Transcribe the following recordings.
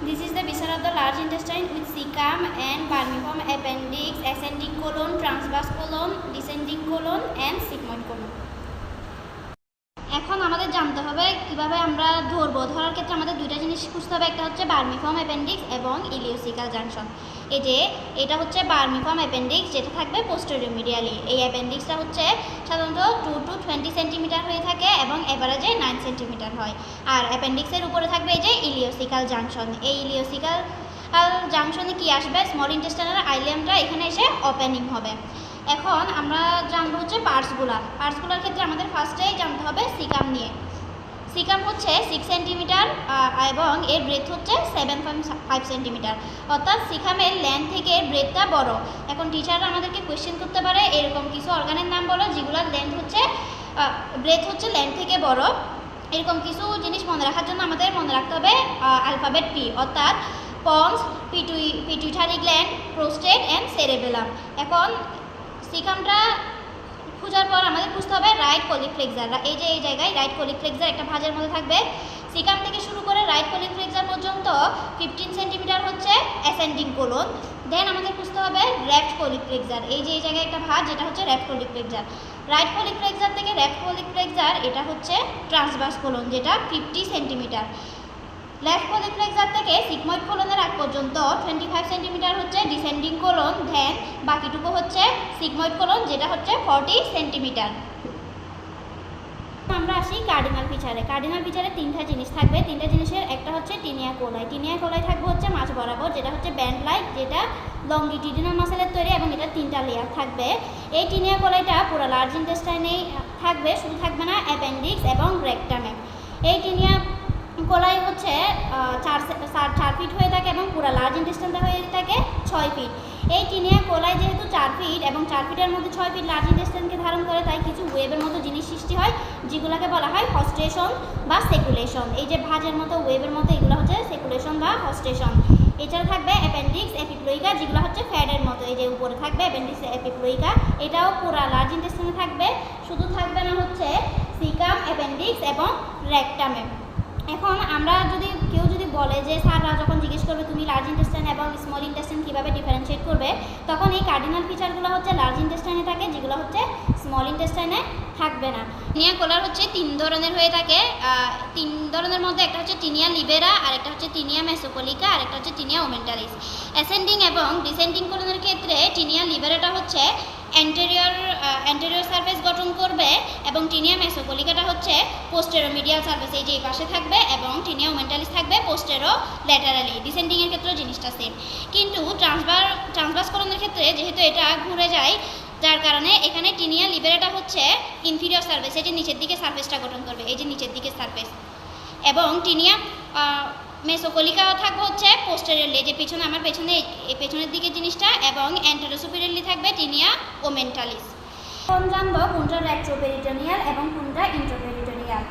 This is the viscera of the large intestine with cecum and vermiform appendix, ascending colon, transverse colon, descending colon and sigmoid colon. এখন আমাদের জানতে হবে কিভাবে আমরা ধরার ক্ষেত্রে আমাদের দুইটা জিনিস খুঁজতে হবে। একটা হচ্ছে ভার্মিফর্ম অ্যাপেন্ডিক্স এবং ইলিওসিক্যাল জাংশন। এই যে এটা হচ্ছে ভার্মিফর্ম অ্যাপেন্ডিক্স, যেটা থাকবে পোস্টেরিয়র মিডিয়ালি। এই অ্যাপেন্ডিক্সটা হচ্ছে সাধারণত 2 to 20 সেন্টিমিটার হয়ে থাকে এবং এভারেজে 9 সেন্টিমিটার হয়। আর অ্যাপেন্ডিক্সের উপরে থাকবে এই যে ইলিওসিক্যাল জাংশন। এই ইলিওসিক্যাল জাংশনে কি আসবে, স্মল ইন্টেস্টাইনাল আইলেমটা এখানে এসে ওপেনিং হবে। এখন আমরা জানবো হচ্ছে পার্টসগুলোর ক্ষেত্রে আমাদের ফার্স্টেই জানতে হবে সিকাম নিয়ে। সিকাম হচ্ছে 6 সেন্টিমিটার এবং এর ব্রেথ হচ্ছে 7.5 সেন্টিমিটার, অর্থাৎ সিকামের লেন্থ থেকে এর ব্রেথটা বড়। এখন টিচাররা আমাদেরকে কোয়েশ্চেন করতে পারে এরকম কিছু অর্গানের নাম বলো যেগুলোর লেন্থ হচ্ছে ব্রেথ হচ্ছে লেন্থ থেকে বড়। এরকম কিছু জিনিস মনে রাখার জন্য আমাদের মনে রাখতে হবে অ্যালফাবেট পি, অর্থাৎ pons, pituitary gland, prostate and cerebellum. এখন সিকামটা খোঁজার পর আমাদের খুঁজতে হবে রাইট কোলিক ফ্লেক্সার। এই যে এই জায়গায় রাইট কোলিক ফ্লেক্সার একটা ভাঁজের মধ্যে থাকবে। সিকাম থেকে শুরু করে রাইট কোলিক ফ্লেক্সার পর্যন্ত 15 সেন্টিমিটার হচ্ছে অ্যাসেন্ডিং কোলন। দেন আমাদের খুঁজতে হবে লেফট কোলিক ফ্লেক্সার। এই যে এই জায়গায় একটা ভাঁজ, যেটা হচ্ছে left colic flexor. Right colic flexor থেকে লেফট কোলিক ফ্লেক্সার এটা হচ্ছে ট্রান্সভার্স কোলন, যেটা 50 সেন্টিমিটার। লেফট কোলিক ফ্লেক্সার থেকে সিগময়েড কোলনের আগ পর্যন্ত 25 সেন্টিমিটার হচ্ছে ডিসেন্ডিং কোলন, দেন বাকিটুকু হচ্ছে সিগময়েড কোলন, যেটা হচ্ছে 40 সেন্টিমিটার। আমরা আসি কার্ডিনাল ফিচারে। কার্ডিনাল ফিচারে তিনটা জিনিস থাকবে। তিনটা জিনিসের একটা হচ্ছে টিনিয়া কোলাই। টিনিয়া কোলাই থাকবে হচ্ছে মাঝ বরাবর, যেটা হচ্ছে ব্যান্ড লাইক, যেটা লংগিটিউডিনাল মাসেলের তৈরি এবং এটা 3টা লেয়ার থাকবে। এই টিনিয়া কোলাইটা পুরো লার্জ ইন্টেস্টাইনেই থাকবে, শুধু থাকবে না অ্যাপেন্ডিক্স এবং রেকটামে। এই টিনিয়া কোলাই হচ্ছে 4 ফিট হয়ে থাকে এবং পুরো লার্জ ইন্টেস্টাইনটা হয়ে থাকে 6 ফিট। এই টিনিয়া কোলাই যেহেতু 4 ফিট এবং 4 ফিটের মধ্যে 6 ফিট লার্জ ইন্টেস্টাইনকে ধারণ করে, তাই কিছু ওয়েবের মতো জিনিস সৃষ্টি হয় যেগুলোকে বলা হয় হস্টেশন বা সেকুলেশন। এই যে ভাঁজের মতো ওয়েবের মতো এগুলো হচ্ছে সেকুলেশন বা হস্টেশন। এছাড়া থাকবে অ্যাপেন্ডিক্স এপিপ্লোইকা, যেগুলো হচ্ছে ফ্যাডের মতো। এই যে উপরে থাকবে অ্যাপেন্ডিক্স এপিপ্লোইকা, এটাও পুরো লার্জ ইন্টেস্টাইনে থাকবে, শুধু থাকবে না হচ্ছে সিকাম, অ্যাপেন্ডিক্স এবং রেকটামে। এখন আমরা কেউ যদি বলে যে স্যাররা যখন জিজ্ঞেস করবে তুমি লার্জ ইন্টেস্টাইন এবং স্মল ইন্টেস্টাইন কীভাবে ডিফারেন্সিয়েট করবে, তখন এই কার্ডিনাল ফিচারগুলো হচ্ছে লার্জ ইন্টেস্টাইনে থাকে, যেগুলো হচ্ছে স্মল ইন্টেস্টাইনে থাকবে না। টিনিয়া কোলার হচ্ছে 3 ধরনের হয়ে থাকে। 3 ধরনের মধ্যে একটা হচ্ছে টিনিয়া লিবেরা, আর একটা হচ্ছে টিনিয়া মেসোকলিকা, আর একটা হচ্ছে টিনিয়া ওমেন্টালিস। অ্যাসেন্ডিং এবং ডিসেন্ডিং কোলনের ক্ষেত্রে টিনিয়া লিবেরাটা হচ্ছে অ্যান্টেরিয়র সারফেস গঠন করবে এবং টিনিয়া মেসোকলিকাটা হচ্ছে পোস্টেরিয়র মিডিয়াল সারফেস, এই যে এই পাশে থাকবে, এবং টিনিয়া ওমেন্টালিস থাকবে পোস্টেরো ল্যাটারালি। ডিসেন্ডিংয়ের ক্ষেত্রেও জিনিসটা সেম, কিন্তু ট্রান্সভার্স কোলনের ক্ষেত্রে যেহেতু এটা ঘুরে যায়, যার কারণে এখানে টিনিয়া লিবেরাটা হচ্ছে ইনফিরিয়র সারফেস, এই যে নিচের দিকে সারফেসটা গঠন করবে, এই যে নিচের দিকে সারফেস। এবং টিনিয়া মেসোকলিকাও থাকবে হচ্ছে পোস্টেরিয়রলি, যে পেছনে আমার পেছনের দিকে জিনিসটা, এবং অ্যান্টেরোসুপিরিয়রলি থাকবে টিনিয়া ওমেন্টালিস। এখন জানবো কোনটা রেট্রোপেরিটোনিয়াল এবং কোনটা ইন্ট্রাপেরিটোনিয়াল।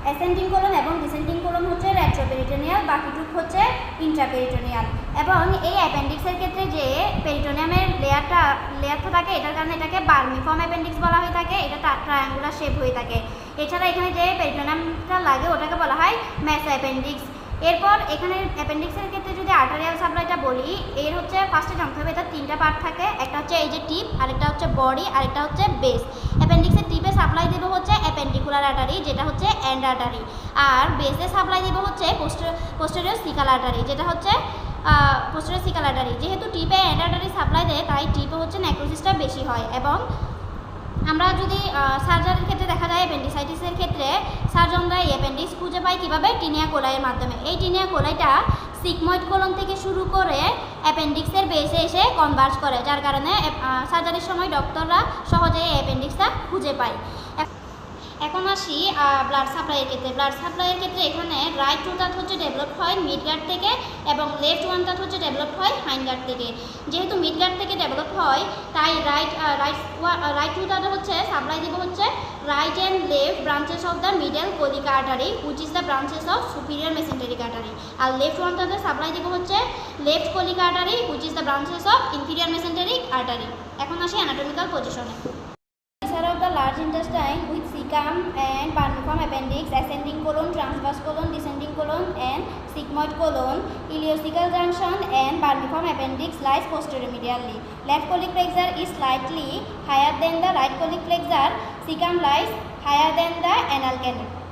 অ্যাসেন্ডিং কোলন এবং ডিসেন্ডিং কোলন হচ্ছে রেট্রোপেরিটোনিয়াল, বাকিটুক হচ্ছে ইন্ট্রাপেরিটোনিয়াল। এবং এই অ্যাপেন্ডিক্সের ক্ষেত্রে যে পেরিটোনিয়ামের লেয়ারটা থাকে, এটার কারণে এটাকে ভার্মিফর্ম অ্যাপেন্ডিক্স বলা হয়ে থাকে, এটা ট্রায়াঙ্গুলার শেপ হয়ে থাকে। এছাড়া এখানে যে পেরিটোনিয়ামটা লাগে ওটাকে বলা হয় মেসো অ্যাপেন্ডিক্স। এরপর এখানে অ্যাপেন্ডিক্সের ক্ষেত্রে যদি আর্টারিয়াল সাপ্লাইটা বলি, এর হচ্ছে ফার্স্টে জানতে হবে এটা 3টা পার্ট থাকে। একটা হচ্ছে এই যে টিপ, আরেকটা হচ্ছে বডি, আরেকটা হচ্ছে বেস। অ্যাপেন্ডিক্সের টিপে সাপ্লাই দেবো হচ্ছে অ্যাপেন্ডিকুলার আর্টারি, যেটা হচ্ছে এন্ড আর্টারি, আর বেসে সাপ্লাই দেবো হচ্ছে পোস্টেরিয়র সিকাল আর্টারি, যেটা হচ্ছে পোস্টেরিয়র সিকাল আর্টারি। যেহেতু টিপে এন্ড আর্টারি সাপ্লাই দেয়, তাই টিপে হচ্ছে নেক্রোসিসটা বেশি হয়। এবং আমরা যদি সার্জারির ক্ষেত্রে দেখা যায় অ্যাপেন্ডিসাইটিসের ক্ষেত্রে সার্জনরা এই অ্যাপেন্ডিক্স খুঁজে পায় কীভাবে, টিনিয়া কোলাইয়ের মাধ্যমে। এই টিনিয়া কোলাইটা সিগময়েড কোলন থেকে শুরু করে অ্যাপেন্ডিক্সের বেসে এসে কনভার্জ করে, যার কারণে সার্জারির সময় ডক্টররা সহজে এই অ্যাপেন্ডিক্সটা খুঁজে পায়। এখন আসি ব্লাড সাপ্লাইয়ের ক্ষেত্রে। ব্লাড সাপ্লাইয়ের ক্ষেত্রে এখানে রাইট 2 দাঁত হচ্ছে ডেভেলপ হয় মিড গার্ড থেকে, এবং লেফট 1 দাঁত হচ্ছে ডেভেলপ হয় হাইন্ড গার্ড থেকে। যেহেতু মিড গার্ড থেকে ডেভেলপ হয়, তাই রাইট 2 দাঁত হচ্ছে সাপ্লাই দিব হচ্ছে right and left branches of the middle colic artery, which is the branches of superior mesenteric artery. আর লেফট 1 দাঁতে সাপ্লাই দিব হচ্ছে left colic artery, which is the branches of inferior mesenteric artery. এখন আসি anatomical পজিশনে। of the large intestine with cecum and vermiform appendix, ascending colon, transverse colon, descending colon and sigmoid sigmoid colon, ileocecal junction and vermiform appendix lies posteromedially. Left colic flexure is slightly higher than the right colic flexure. Cecum lies higher than the anal canal.